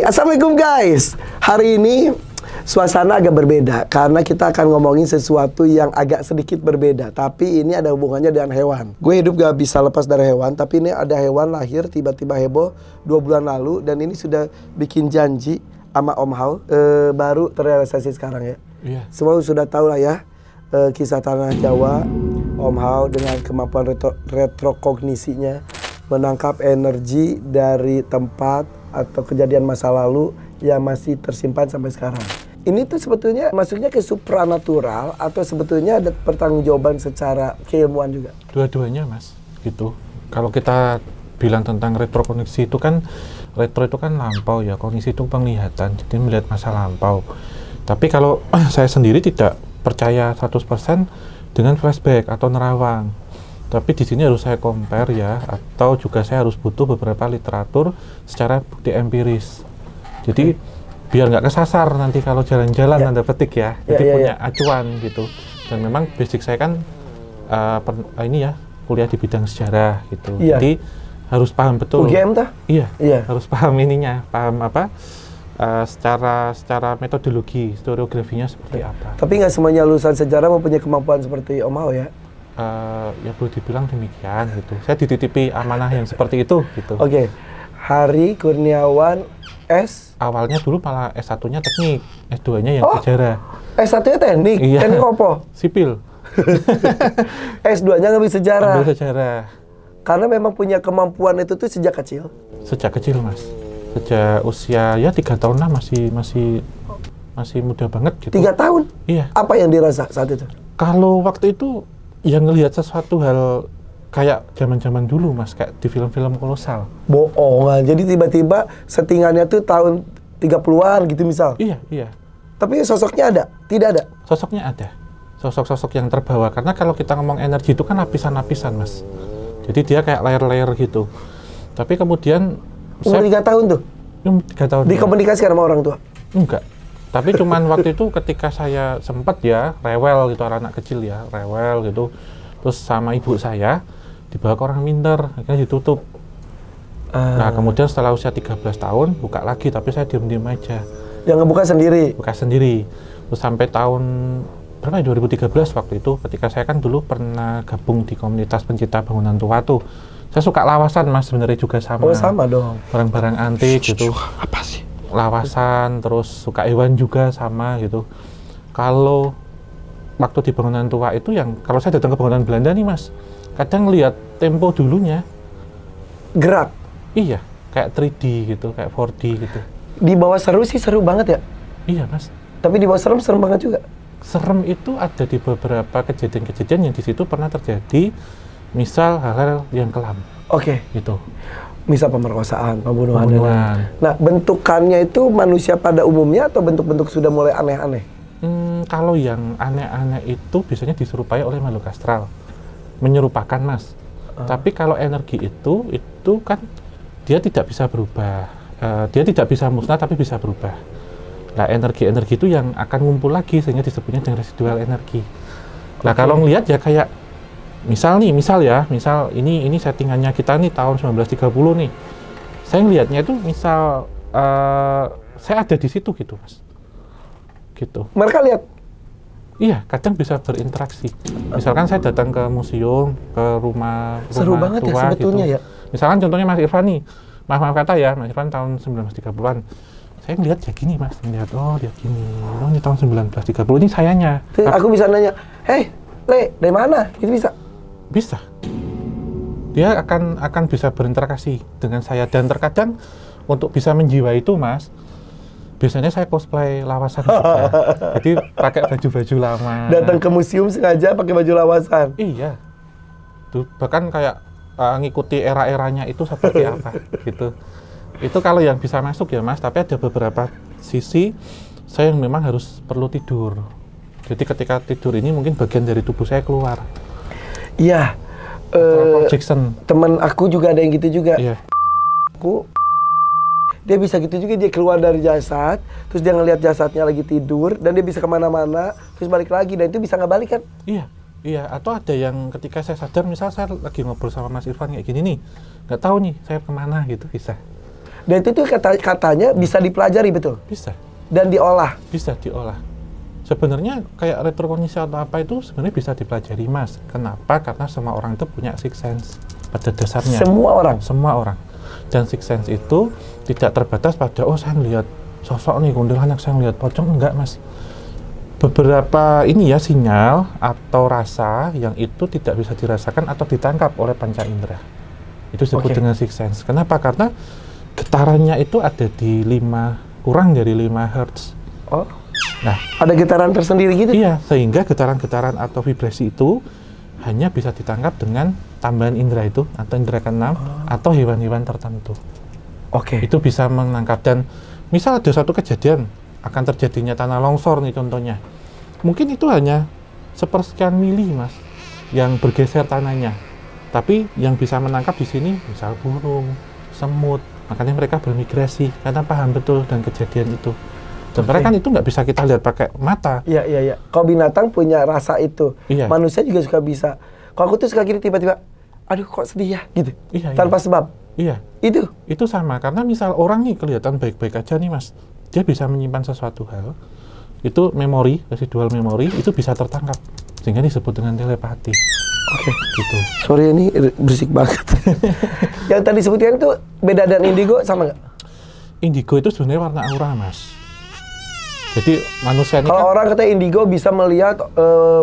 Assalamualaikum guys. Hari ini suasana agak berbeda karena kita akan ngomongin sesuatu yang agak sedikit berbeda. Tapi ini ada hubungannya dengan hewan. Gue hidup gak bisa lepas dari hewan, tapi ini ada hewan lahir tiba-tiba heboh 2 bulan lalu. Dan ini sudah bikin janji sama Om Hao, baru terrealisasi sekarang ya. Iya. Semua sudah tahu lah ya, kisah tanah Jawa. Om Hao dengan kemampuan retrokognisinya menangkap energi dari tempat atau kejadian masa lalu yang masih tersimpan sampai sekarang. Ini tuh sebetulnya masuknya ke supranatural atau sebetulnya ada pertanggungjawaban secara keilmuan juga? Dua-duanya mas, gitu. Kalau kita bilang tentang retrokognisi itu kan, retro itu kan lampau ya, kognisi itu penglihatan, jadi melihat masa lampau. Tapi kalau saya sendiri tidak percaya 100% dengan flashback atau nerawang. Tapi di sini harus saya compare ya, atau juga saya harus butuh beberapa literatur secara bukti empiris. Jadi biar nggak kesasar nanti kalau jalan-jalan tanda petik ya. Jadi punya acuan gitu. Dan memang basic saya kan ini ya, kuliah di bidang sejarah gitu. Jadi harus paham betul. UGM tuh? Iya. Harus paham ininya, paham apa? Secara metodologi, historiografinya seperti apa. Tapi nggak semuanya lulusan sejarah mempunyai kemampuan seperti Om Hao ya? Ya perlu dibilang demikian gitu. Saya dititipi amanah yang seperti itu gitu. Oke. Hari Kurniawan S. Awalnya dulu malah S1-nya teknik, S2-nya yang sejarah. S1-nya teknik? Iya. Teknik apa? Sipil. S2-nya ngambil sejarah? Ambil sejarah. Karena memang punya kemampuan itu tuh sejak kecil? Sejak kecil mas. Sejak usia ya 3 tahun lah, masih muda banget gitu. 3 tahun? Iya. Apa yang dirasa saat itu? Kalau waktu itu yang ngelihat sesuatu hal kayak zaman-zaman dulu mas, kayak di film-film kolosal. Bohongan, jadi tiba-tiba settingannya tuh tahun 30-an gitu misal? Iya. Tapi sosoknya ada? Tidak ada? Sosoknya ada. Sosok-sosok yang terbawa, karena kalau kita ngomong energi itu kan lapisan-lapisan mas. Jadi dia kayak layer-layer gitu. Tapi kemudian umur 3 tahun tuh? 3 tahun. Dikomunikasikan sama orang tua? Enggak. Tapi cuman waktu itu ketika saya sempat ya rewel gitu, anak kecil ya rewel gitu, terus sama ibu saya dibawa ke orang pinter, akhirnya ditutup. Nah kemudian setelah usia 13 tahun buka lagi, tapi saya diem-diem aja. Yang ngebuka sendiri? Buka sendiri. Terus sampai tahun berapa ya, 2013 waktu itu, ketika saya kan dulu pernah gabung di komunitas pencinta bangunan tua tuh. Saya suka lawasan mas sebenarnya juga sama. Oh sama dong. Barang-barang antik gitu. Apa sih? Lawasan, terus suka hewan juga sama gitu. Kalau waktu di bangunan tua itu yang, kalau saya datang ke bangunan Belanda nih mas, kadang lihat tempo dulunya gerak? Iya, kayak 3D gitu, kayak 4D gitu. Di bawah seru sih seru banget ya? Iya mas. Tapi di bawah serem banget juga? Serem itu ada di beberapa kejadian-kejadian yang di situ pernah terjadi, misal hal-hal yang kelam. Oke. Gitu. Misal pemerkosaan, pembunuhan. Nah, bentukannya itu manusia pada umumnya atau bentuk-bentuk sudah mulai aneh-aneh? Kalau yang aneh-aneh itu biasanya diserupai oleh makhluk astral, menyerupakan mas. Tapi kalau energi itu kan dia tidak bisa berubah, dia tidak bisa musnah tapi bisa berubah. Nah energi-energi itu yang akan ngumpul lagi sehingga disebutnya dengan residual energi. Nah kalau ngelihat ya kayak misal ini settingannya kita nih tahun 1930 nih. Saya ngelihatnya itu misal saya ada di situ gitu mas. Gitu. Mereka lihat? Iya, kadang bisa berinteraksi. Misalkan saya datang ke museum, ke rumah seru banget tua, ya sebetulnya gitu. Ya. Misalkan contohnya Mas Irfan nih, maaf kata ya, Mas Irfan tahun 1930-an. Saya ngelihat ya gini mas, ngelihat dia gini, ini tahun 1930, ini sayanya. Aku bisa nanya, hey, Le, dari mana? Itu bisa? Bisa. Dia akan bisa berinteraksi dengan saya, dan terkadang untuk bisa menjiwai itu mas, biasanya saya cosplay lawasan juga. Jadi pakai baju-baju lama. Datang ke museum sengaja pakai baju lawasan? Iya. Tuh, bahkan kayak ngikuti era-eranya itu seperti apa gitu. Itu kalau yang bisa masuk ya mas, tapi ada beberapa sisi saya yang memang harus perlu tidur. Jadi ketika tidur ini mungkin bagian dari tubuh saya keluar. Iya. Temen aku juga ada yang gitu juga. Iya. Dia bisa gitu juga, dia keluar dari jasad, terus dia ngelihat jasadnya lagi tidur, dan dia bisa kemana-mana, terus balik lagi, dan itu bisa nggak balik kan? Iya, atau ada yang ketika saya sadar, misal saya lagi ngobrol sama Mas Irfan kayak gini nih, nggak tahu nih saya kemana gitu, bisa. Dan itu tuh katanya bisa dipelajari, betul? Bisa. Dan diolah? Bisa diolah. Sebenarnya kayak retrokognisi atau apa itu sebenarnya bisa dipelajari, Mas. Kenapa? Karena semua orang itu punya sixth sense pada dasarnya. Semua orang? Semua orang. Dan sixth sense itu tidak terbatas pada, oh saya melihat sosok nih kuntilanak, saya melihat pocong. Enggak, Mas. Beberapa ini ya sinyal atau rasa yang itu tidak bisa dirasakan atau ditangkap oleh panca indera. Itu disebut dengan sixth sense. Kenapa? Karena getarannya itu ada di kurang dari 5 Hz. Oh. Nah, ada getaran tersendiri gitu? Iya, sehingga getaran-getaran atau vibrasi itu hanya bisa ditangkap dengan tambahan indera itu atau indera keenam atau hewan-hewan tertentu. Oke. Itu bisa menangkap. Dan misal ada satu kejadian akan terjadinya tanah longsor nih contohnya. Mungkin itu hanya sepersekian mili, Mas, yang bergeser tanahnya. Tapi yang bisa menangkap di sini misal burung, semut. Makanya mereka bermigrasi karena paham betul dan kejadian itu. Dan mereka kan itu nggak bisa kita lihat pakai mata. Iya. Kalau binatang punya rasa itu, manusia juga suka bisa. Kalau aku tuh suka gini tiba-tiba, aduh kok sedih ya gitu, tanpa sebab. Iya. Itu sama karena misal orang nih kelihatan baik-baik aja nih, Mas. Dia bisa menyimpan sesuatu hal, itu memori, residual memori, itu bisa tertangkap, sehingga disebut dengan telepati. Oke. Gitu. Sorry ini berisik banget. Yang tadi sebutkan itu beda dan indigo sama nggak? Indigo itu sebenarnya warna aura, Mas. Jadi manusia ini kalau orang kata indigo bisa melihat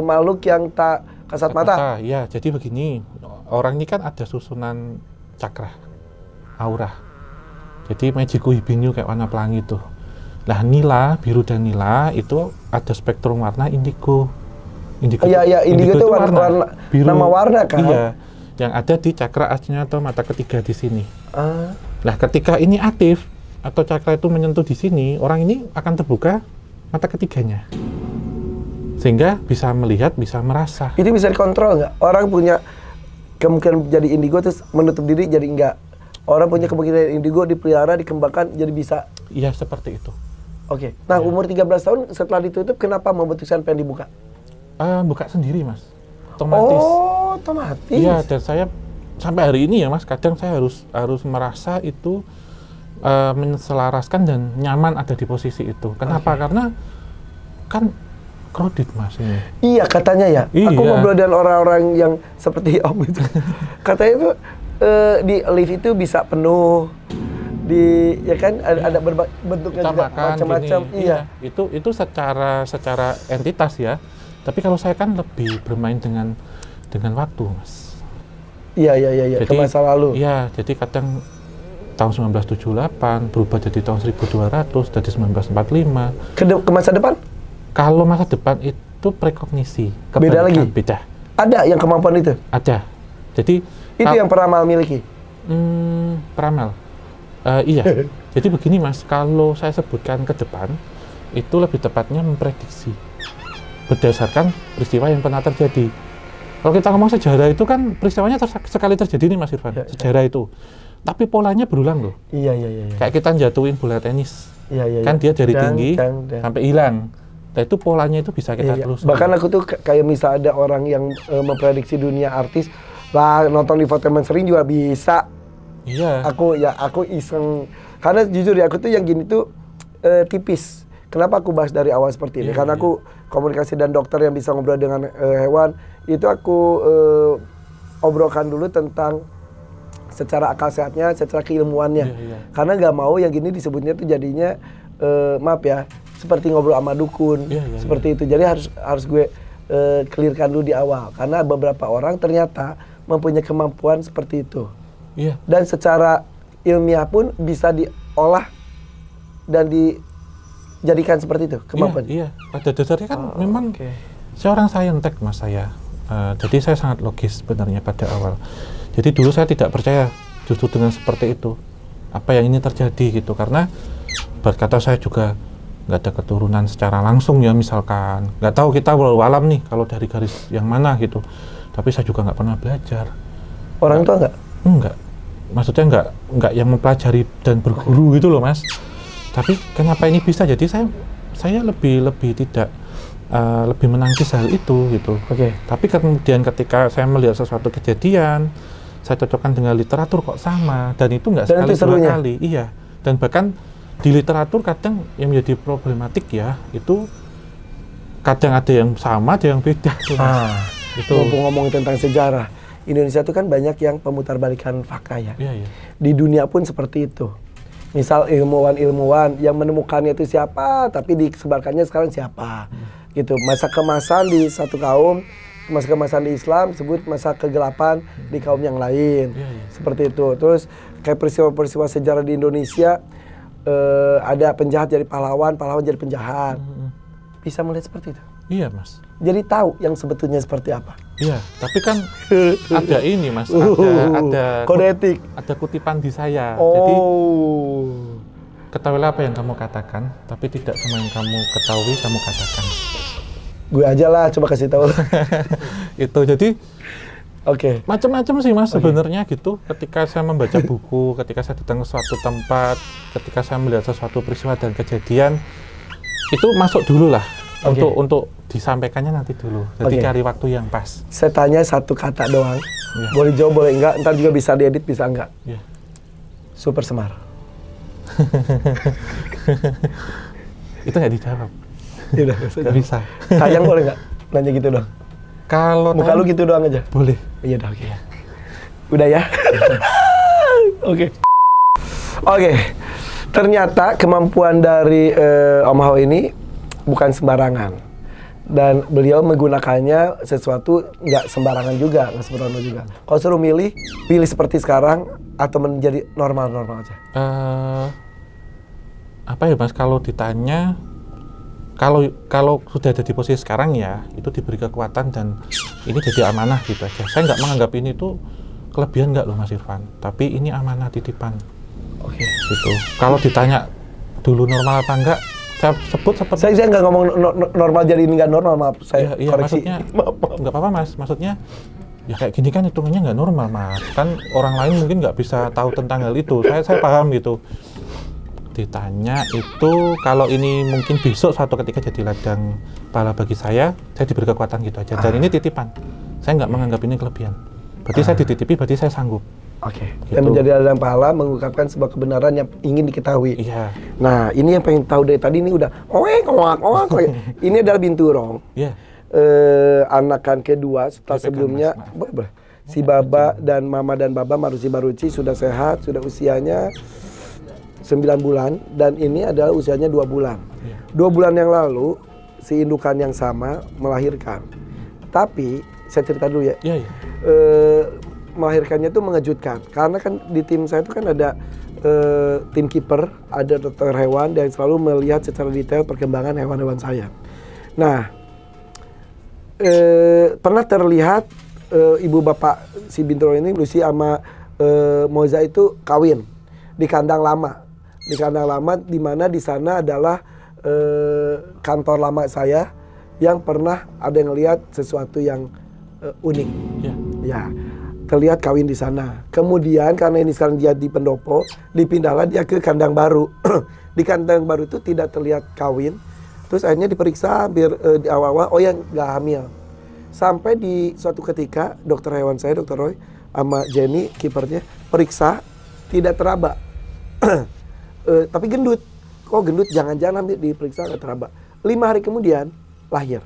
makhluk yang tak kasat mata. Iya, jadi begini, orang ini kan ada susunan cakra, aura. Jadi Mejiku Hibinu kayak warna pelangi itu. Nah, nila, biru dan nila itu ada spektrum warna indigo. Indigo itu warna biru, nama warna kan? Iya, yang ada di cakra asnya atau mata ketiga di sini. Nah, ketika ini aktif atau cakra itu menyentuh di sini, orang ini akan terbuka mata ketiganya, sehingga bisa melihat, bisa merasa. Itu bisa dikontrol nggak? Orang punya kemungkinan jadi indigo terus menutup diri jadi enggak. Orang punya kemungkinan indigo dipelihara, dikembangkan jadi bisa. Iya, seperti itu. Oke. Nah, umur 13 tahun setelah ditutup, kenapa memutuskan pengen dibuka? Buka sendiri, Mas. Otomatis. Oh, otomatis. Iya, dan saya sampai hari ini ya, Mas, kadang saya harus merasa itu menselaraskan dan nyaman ada di posisi itu. Kenapa? Karena kan kredit, Mas, ini. Iya, katanya ya. Iya. Aku ngobrol dengan orang-orang yang seperti Om itu. Katanya itu di lift itu bisa penuh. Ya kan ada bentuknya juga macam-macam. Iya. Itu secara entitas ya. Tapi kalau saya kan lebih bermain dengan waktu, Mas. Iya. Jadi, ke masa lalu. Iya, jadi kadang tahun 1978 berubah jadi tahun 1200, jadi 1945. Ke masa depan? Kalau masa depan itu prekognisi. Beda lagi? Beda. Ada yang kemampuan itu? Ada. Jadi itu yang peramal miliki? Peramal. Iya. Jadi begini, Mas, kalau saya sebutkan ke depan, itu lebih tepatnya memprediksi berdasarkan peristiwa yang pernah terjadi. Kalau kita ngomong sejarah itu kan peristiwanya sekali terjadi nih, Mas Irfan. Sejarah itu. Tapi polanya berulang loh. Iya. Kayak kita jatuhin bola tenis. Iya. Kan dia dari tinggi sampai hilang. Nah, itu polanya itu bisa kita terus. Bahkan aku tuh kayak misal ada orang yang memprediksi dunia artis, lah nonton di Infotainment sering juga bisa. Iya. Aku iseng. Karena jujur ya, aku tuh yang gini tuh tipis. Kenapa aku bahas dari awal seperti ini? Karena aku komunikasi dan dokter yang bisa ngobrol dengan hewan, itu aku obrolkan dulu tentang secara akal sehatnya, secara keilmuannya. Karena nggak mau yang gini disebutnya tuh jadinya maaf ya, seperti ngobrol sama dukun, seperti itu. Jadi harus gue clearkan dulu di awal. Karena beberapa orang ternyata mempunyai kemampuan seperti itu. Iya. Dan secara ilmiah pun bisa diolah dan dijadikan seperti itu kemampuan. Iya. Pada dasarnya kan memang saya orang saintek, Mas, saya. Jadi saya sangat logis sebenarnya pada awal. Jadi dulu saya tidak percaya justru dengan seperti itu. Apa yang ini terjadi gitu. Karena berkata saya juga nggak ada keturunan secara langsung ya, misalkan. Nggak tahu kita walau alam nih kalau dari garis yang mana gitu. Tapi saya juga nggak pernah belajar. Orang tua nggak? Enggak. Maksudnya nggak yang mempelajari dan berguru gitu loh, Mas. Tapi kenapa ini bisa? Jadi saya lebih tidak lebih menangkis hal itu gitu. Tapi kemudian ketika saya melihat sesuatu kejadian, saya cocokkan dengan literatur kok sama, dan itu nggak sekali dua kali. Iya. Dan bahkan di literatur kadang yang menjadi problematik ya, itu kadang ada yang sama, ada yang beda. Itu ngomong tentang sejarah. Indonesia itu kan banyak yang pemutarbalikan fakta ya. Iya. Di dunia pun seperti itu. Misal ilmuwan-ilmuwan yang menemukannya itu siapa, tapi disebarkannya sekarang siapa. Gitu. Masa kemasan di satu kaum, masa kemasan di Islam sebut masa kegelapan di kaum yang lain. Seperti itu. Terus kayak peristiwa-peristiwa sejarah di Indonesia, ada penjahat jadi pahlawan, pahlawan jadi penjahat. Bisa melihat seperti itu. Iya, Mas. Jadi tahu yang sebetulnya seperti apa. Iya, tapi kan ada ini, Mas. Ada kode etik. Ada kutipan di saya. Oh. Jadi ketahuilah apa yang kamu katakan, tapi tidak semua yang kamu ketahui kamu katakan. Gue aja lah, coba kasih tahu. Itu jadi Oke. macam-macam sih, Mas, sebenarnya gitu. Ketika saya membaca buku, ketika saya datang ke suatu tempat, ketika saya melihat sesuatu peristiwa dan kejadian, itu masuk dulu lah. Untuk disampaikannya nanti dulu. Jadi cari waktu yang pas. Saya tanya satu kata doang. Boleh jawab, boleh enggak. Ntar juga bisa diedit, bisa enggak. Super Semar. Itu nggak dijawab. Tidak bisa. Tayang boleh nggak? Nanya gitu dong. Kalau muka lu gitu doang aja. Boleh. Iya dah, oke. Udah ya. Oke. Ternyata kemampuan dari Om Hao ini bukan sembarangan, dan beliau menggunakannya sesuatu nggak sembarangan juga, nggak sembrono juga. Kalau suruh pilih seperti sekarang atau menjadi normal-normal aja. Apa ya, Mas? Kalau ditanya, kalau sudah ada di posisi sekarang ya, itu diberi kekuatan dan ini jadi amanah gitu aja. Saya nggak menganggap ini tuh kelebihan nggak loh, Mas Irfan. Tapi ini amanah titipan. Oke. Gitu. Kalau ditanya dulu normal apa enggak, saya sebut seperti saya nggak ngomong normal jadi nggak normal, maaf, saya koreksi. Maksudnya nggak apa-apa, Mas, maksudnya ya kayak gini kan hitungannya nggak normal, Mas, kan orang lain mungkin nggak bisa tahu tentang hal itu, saya paham gitu. Ditanya itu kalau ini mungkin besok suatu ketika jadi ladang pahala bagi saya diberi kekuatan gitu aja, dan ini titipan, saya nggak menganggap ini kelebihan, berarti saya dititipi, berarti saya sanggup. Oke. Gitu. Dan menjadi ladang pahala mengungkapkan sebuah kebenaran yang ingin diketahui. Iya. Nah, ini yang pengen tahu dari tadi ini udah ini adalah binturong. Iya. Anakan kedua setelah sebelumnya si Baba dan Mama dan Baba Marusi Baruci sudah sehat, sudah usianya 9 bulan, dan ini adalah usianya 2 bulan. 2 bulan yang lalu si indukan yang sama melahirkan. Tapi saya cerita dulu ya. Iya. Melahirkannya itu mengejutkan karena kan di tim saya itu kan ada tim kiper, ada dokter hewan yang selalu melihat secara detail perkembangan hewan-hewan saya. Nah, pernah terlihat ibu bapak si Bintoro ini, Lucy sama Moza itu kawin di kandang lama. Di kandang lama di mana di sana adalah kantor lama saya yang pernah ada yang lihat sesuatu yang unik. Ya. Terlihat kawin di sana. Kemudian karena ini sekarang dia di pendopo, dipindahlah dia ke kandang baru. Di kandang baru itu tidak terlihat kawin. Terus akhirnya diperiksa hampir di awal-awal, oh ya nggak hamil. Sampai di suatu ketika dokter hewan saya, Dokter Roy, sama Jenny kipernya periksa tidak teraba. Tapi gendut. Kok gendut? Jangan-jangan ambil diperiksa nggak teraba. 5 hari kemudian lahir.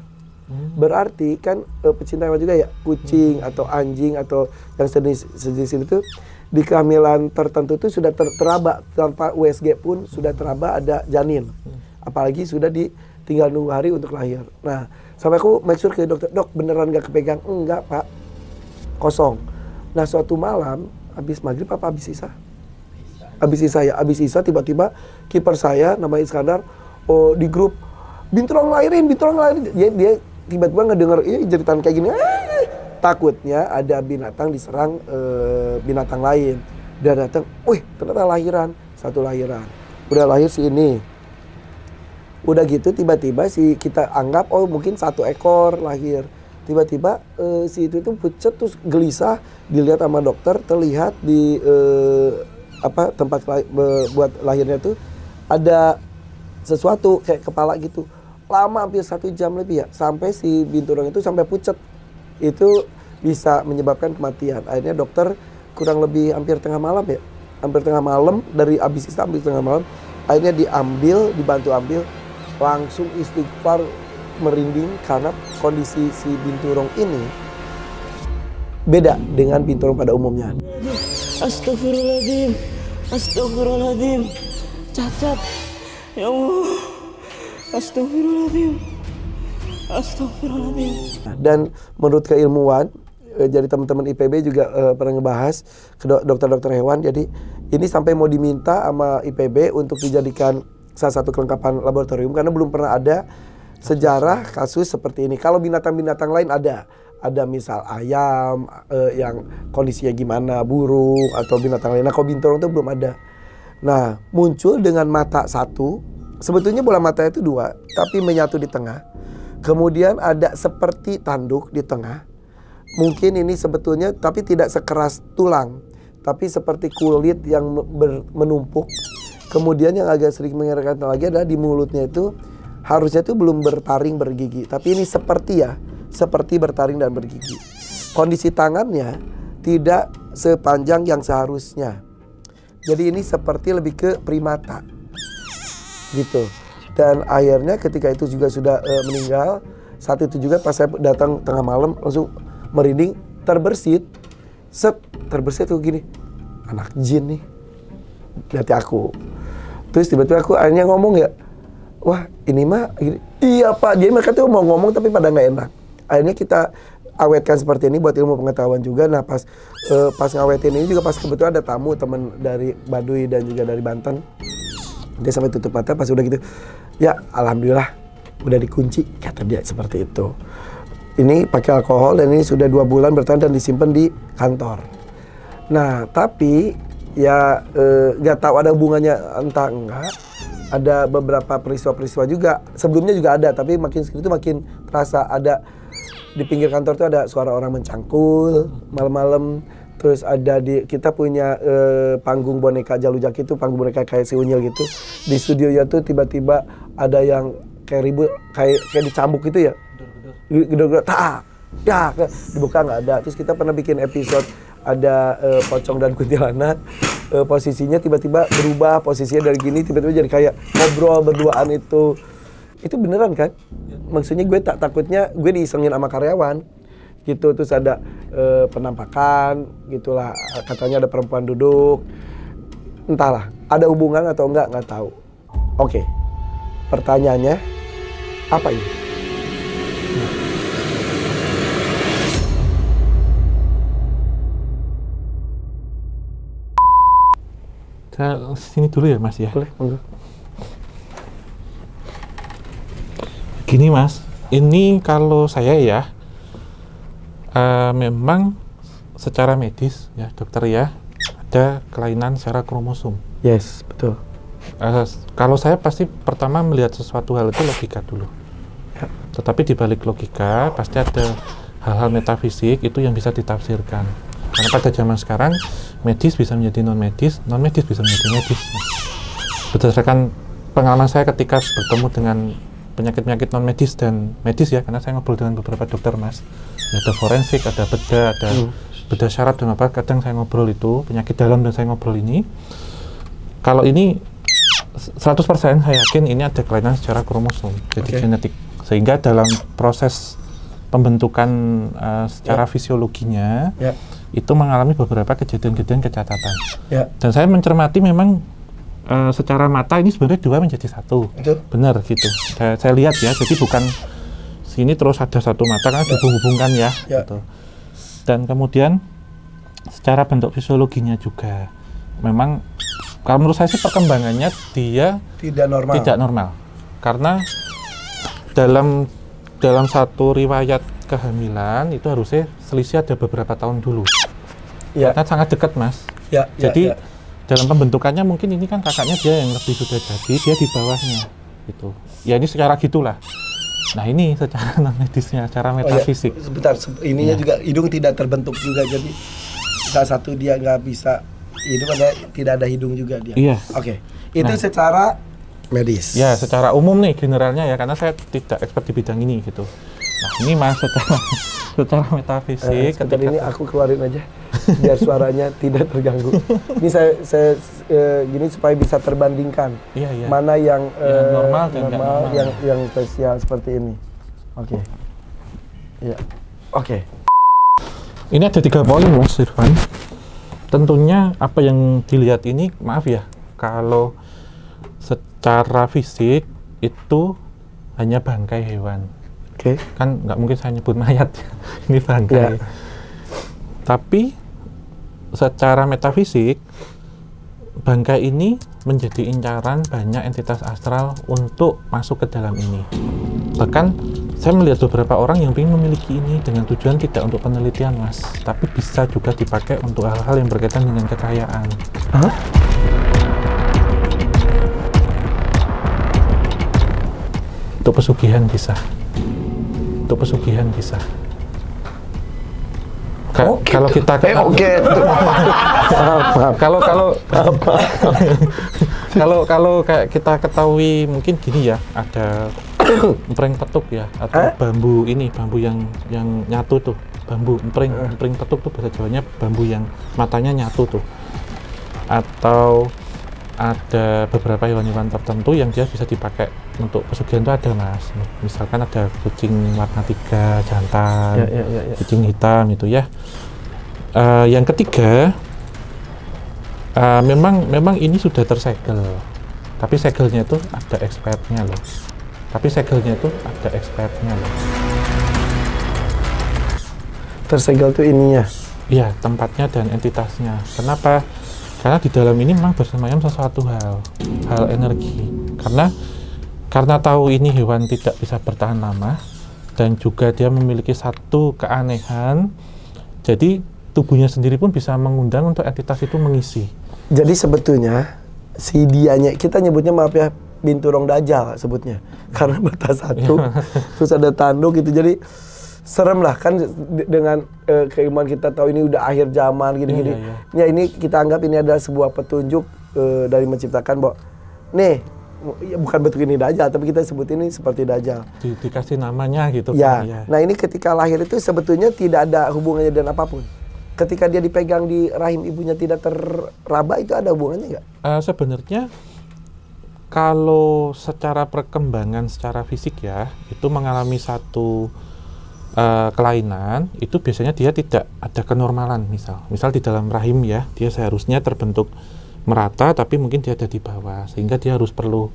Berarti kan pecinta hewan juga ya, kucing atau anjing atau yang sejenis itu di kehamilan tertentu itu sudah teraba, tanpa USG pun sudah teraba ada janin. Apalagi sudah tinggal nunggu hari untuk lahir. Nah, sampai aku make sure ke dokter, dok beneran gak kepegang? Enggak, Pak, kosong. Nah, suatu malam habis maghrib apa habis isya? Habis isya tiba-tiba kiper saya namanya Iskandar di grup Bintoro ngelahirin. Dia tiba-tiba ngedenger jeritan kayak gini, takutnya ada binatang diserang binatang lain. Dia datang, wih ternyata satu lahiran. Udah lahir si ini. Udah gitu tiba-tiba kita anggap mungkin 1 ekor lahir. Tiba-tiba si itu pucet terus gelisah, dilihat sama dokter, terlihat di tempat buat lahirnya tuh ada sesuatu kayak kepala gitu. Lama hampir 1 jam lebih ya, sampai si binturong itu sampai pucet. Itu bisa menyebabkan kematian. Akhirnya dokter kurang lebih hampir tengah malam ya, hampir tengah malam, dari abis istirahat hampir tengah malam, akhirnya dibantu ambil, langsung istighfar merinding karena kondisi si binturong ini beda dengan binturong pada umumnya. Astagfirullahaladzim, astagfirullahaladzim, cacat, ya Allah, astagfirullahaladzim, astagfirullahaladzim. Dan menurut keilmuan, jadi teman-teman IPB juga pernah ngebahas ke dokter-dokter hewan, jadi ini sampai mau diminta sama IPB untuk dijadikan salah satu kelengkapan laboratorium karena belum pernah ada sejarah kasus seperti ini. Kalau binatang-binatang lain ada misal ayam yang kondisinya gimana, burung atau binatang lain. Nah, kalau binturong itu belum ada. Nah, muncul dengan mata satu, sebetulnya bola matanya itu dua, tapi menyatu di tengah. Kemudian ada seperti tanduk di tengah. Mungkin ini sebetulnya tapi tidak sekeras tulang, tapi seperti kulit yang menumpuk. Kemudian yang agak sedikit mengherankan lagi adalah di mulutnya itu harusnya itu belum bertaring bergigi, tapi ini seperti bertaring dan bergigi. Kondisi tangannya tidak sepanjang yang seharusnya. Jadi ini seperti lebih ke primata gitu. Dan akhirnya ketika itu juga sudah meninggal. Saat itu juga pas saya datang tengah malam langsung merinding, terbersit tuh gini, anak jin nih di hati aku. Terus tiba-tiba aku akhirnya ngomong ya, wah ini mah gini. Iya Pak, jadi mereka tuh mau ngomong tapi pada nggak enak. Akhirnya kita awetkan seperti ini buat ilmu pengetahuan juga. Nah pas ngawetin ini juga pas kebetulan ada tamu teman dari Baduy dan juga dari Banten. Dia sampai tutup mata pas udah gitu, ya alhamdulillah udah dikunci, kata dia seperti itu. Ini pakai alkohol dan ini sudah 2 bulan bertahan dan disimpan di kantor. Nah tapi ya nggak tahu ada hubungannya entah enggak. Ada beberapa peristiwa-peristiwa juga sebelumnya juga ada, tapi makin sekali itu makin terasa. Ada di pinggir kantor tuh ada suara orang mencangkul malam-malam. Terus ada kita punya panggung boneka Jalujaki itu, panggung boneka kayak si Unyil gitu. Di studionya tuh tiba-tiba ada yang kayak ribut, kayak dicambuk gitu ya. Gedor-gedor, dibuka nggak ada. Terus kita pernah bikin episode ada pocong dan kuntilanak. Posisinya tiba-tiba berubah, posisinya dari gini tiba-tiba jadi kayak ngobrol berduaan itu beneran kan? Maksudnya gue takutnya gue diisengin sama karyawan gitu. Terus ada penampakan gitulah, katanya ada perempuan duduk, entahlah ada hubungan atau nggak tahu. Oke, pertanyaannya apa ini? Saya sini dulu ya Mas ya. Boleh, monggo. Gini Mas, ini kalau saya ya memang secara medis ya dokter ya ada kelainan secara kromosom. Yes, betul. Kalau saya pasti pertama melihat sesuatu hal itu logika dulu. Ya. Tetapi di balik logika pasti ada hal-hal metafisik itu yang bisa ditafsirkan. Karena pada zaman sekarang medis bisa menjadi non medis bisa menjadi medis. Berdasarkan pengalaman saya ketika bertemu dengan penyakit-penyakit non medis dan medis ya, karena saya ngobrol dengan beberapa dokter Mas. Ya, ada forensik, ada bedah, ada bedah syarat dan apa. Kadang saya ngobrol itu penyakit dalam dan saya ngobrol ini. Kalau ini 100% saya yakin ini ada kelainan secara kromosom, jadi genetik. Sehingga dalam proses pembentukan secara fisiologinya itu mengalami beberapa kejadian-kejadian kecacatan. Dan saya mencermati memang secara mata ini sebenarnya 2 menjadi 1. Benar gitu. Saya lihat ya, jadi bukan sini terus ada 1 mata kan dihubung-hubungkan ya. Gitu. Dan kemudian secara bentuk fisiologinya juga memang kalau menurut saya sih perkembangannya dia tidak normal. Karena dalam satu riwayat kehamilan itu harusnya selisih ada beberapa tahun dulu. Karena sangat dekat Mas. Jadi dalam pembentukannya mungkin ini kan kakaknya dia yang lebih sudah jadi, dia di bawahnya gitu. Ya ini secara gitulah. Nah ini secara non medisnya, secara metafisik. Sebentar, ininya juga hidung tidak terbentuk juga, jadi salah satu dia nggak bisa hidup, tidak ada hidung juga dia. Oke. Itu secara medis. Ya secara umum nih generalnya ya, karena saya tidak expert di bidang ini gitu. Nah, ini mas secara metafisik. Sebentar ini aku keluarin aja biar suaranya tidak terganggu. Ini saya gini supaya bisa terbandingkan. Iya. Mana yang normal dan nggak normal. yang spesial seperti ini. Oke. Iya. Oke. Ini ada 3 poin mas Irfan. Tentunya apa yang dilihat ini, maaf ya, kalau secara fisik itu hanya bangkai hewan. Oke. Kan nggak mungkin saya nyebut mayat, ini bangkai. Ya. Tapi secara metafisik, bangkai ini menjadi incaran banyak entitas astral untuk masuk ke dalam ini. Bahkan saya melihat beberapa orang yang ingin memiliki ini dengan tujuan tidak untuk penelitian mas, tapi bisa juga dipakai untuk hal-hal yang berkaitan dengan kekayaan. Hah? Untuk pesugihan bisa. Untuk pesugihan bisa. Kalau kita kalau kayak kita ketahui mungkin gini ya, ada empring petuk ya, atau bambu yang nyatu tuh, bambu empring petuk tuh bahasa Jawanya bambu yang matanya nyatu tuh, atau ada beberapa hewan-hewan tertentu yang dia bisa dipakai untuk pesugihan itu ada mas, misalkan ada kucing warna 3 jantan, kucing hitam itu ya. Yang ketiga, memang ini sudah tersegel, tapi segelnya itu ada expertnya loh. Tersegel tuh ininya? Iya, tempatnya dan entitasnya. Kenapa? Karena di dalam ini memang bersemayam sesuatu hal energi. Karena tahu ini hewan tidak bisa bertahan lama dan juga dia memiliki satu keanehan, jadi tubuhnya sendiri pun bisa mengundang untuk entitas itu mengisi. Jadi sebetulnya si dianya, kita nyebutnya maaf ya, binturong dajjal sebutnya, karena batas satu terus ada tanduk gitu, jadi serem lah kan dengan keimanan kita tahu ini udah akhir zaman gini-gini. Ya ini kita anggap ini adalah sebuah petunjuk dari menciptakan bahwa nih ya bukan bentuk ini dajjal, tapi kita sebut ini seperti dajjal. Dikasih namanya gitu ya. Kan, ya. Nah ini ketika lahir itu sebetulnya tidak ada hubungannya dengan apapun. Ketika dia dipegang di rahim ibunya tidak teraba, itu ada hubungannya nggak? Sebenarnya kalau secara perkembangan secara fisik ya, itu mengalami satu kelainan, itu biasanya dia tidak ada kenormalan. Misal di dalam rahim ya, dia seharusnya terbentuk merata, tapi mungkin dia ada di bawah, sehingga dia harus perlu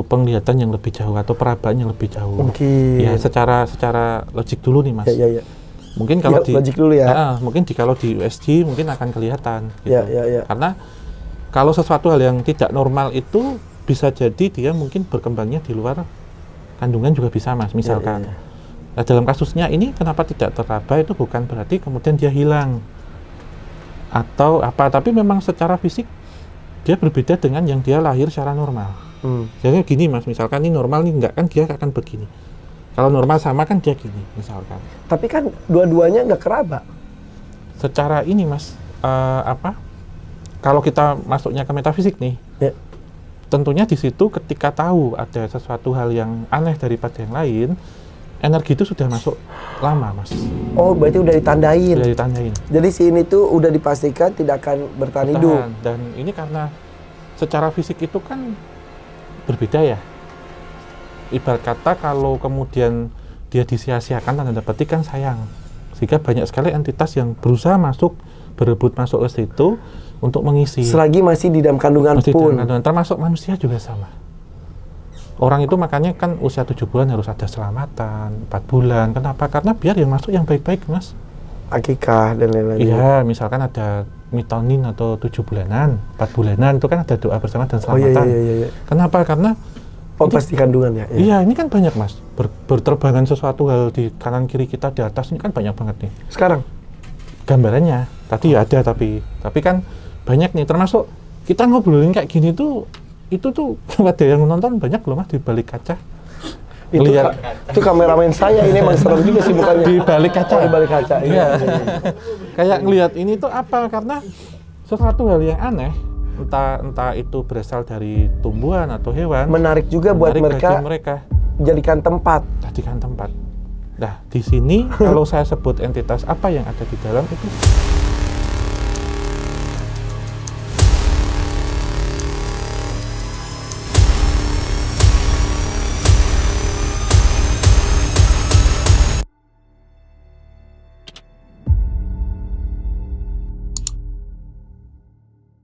penglihatan yang lebih jauh atau perabaan yang lebih jauh. Mungkin. Ya secara logik dulu nih mas. Ya. Mungkin kalau logik dulu ya. Mungkin kalau di USG mungkin akan kelihatan. Gitu. Ya. Karena kalau sesuatu hal yang tidak normal itu bisa jadi dia mungkin berkembangnya di luar kandungan juga bisa mas. Misalkan. Nah dalam kasusnya ini kenapa tidak teraba itu bukan berarti kemudian dia hilang atau apa, tapi memang secara fisik dia berbeda dengan yang dia lahir secara normal. Jadi gini mas, misalkan ini normal nih enggak kan dia akan begini. Kalau normal sama kan dia gini misalkan. Tapi kan dua-duanya nggak keraba. Secara ini mas, kalau kita masuknya ke metafisik nih, tentunya di situ ketika tahu ada sesuatu hal yang aneh daripada yang lain, energi itu sudah masuk lama mas. Oh berarti udah ditandain. Udah ditandain. Jadi si ini tuh udah dipastikan tidak akan bertahan hidup. Dan ini karena secara fisik itu kan berbeda ya. Ibarat kata kalau kemudian dia disia-siakan tanda petik kan sayang, sehingga banyak sekali entitas yang berusaha berebut masuk ke situ untuk mengisi. Selagi masih di dalam kandungan pun. Termasuk manusia juga sama. Orang itu makanya kan usia 7 bulan harus ada selamatan, 4 bulan. Kenapa? Karena biar yang masuk yang baik-baik mas. Akikah dan lain-lain. Iya, misalkan ada mitonin atau 7 bulanan, 4 bulanan itu kan ada doa bersama dan selamatan. Iya. Kenapa? Karena pasti kandungan ya. Iya, ini kan banyak mas. Berterbangan sesuatu hal di kanan kiri kita di atas ini kan banyak banget nih. Sekarang gambarannya tadi ya ada tapi kan banyak nih, termasuk kita ngobrolin kayak gini tuh itu tuh ada yang nonton banyak loh mas di balik kaca. Itu kameramen saya ini emang serem juga sih bukannya. Di balik kaca. Di balik kaca. Iya. Kayak ngelihat ini tuh apa? Karena sesuatu hal yang aneh, entah itu berasal dari tumbuhan atau hewan. Menarik juga buat mereka. Jadikan tempat. Nah, di sini kalau saya sebut entitas apa yang ada di dalam itu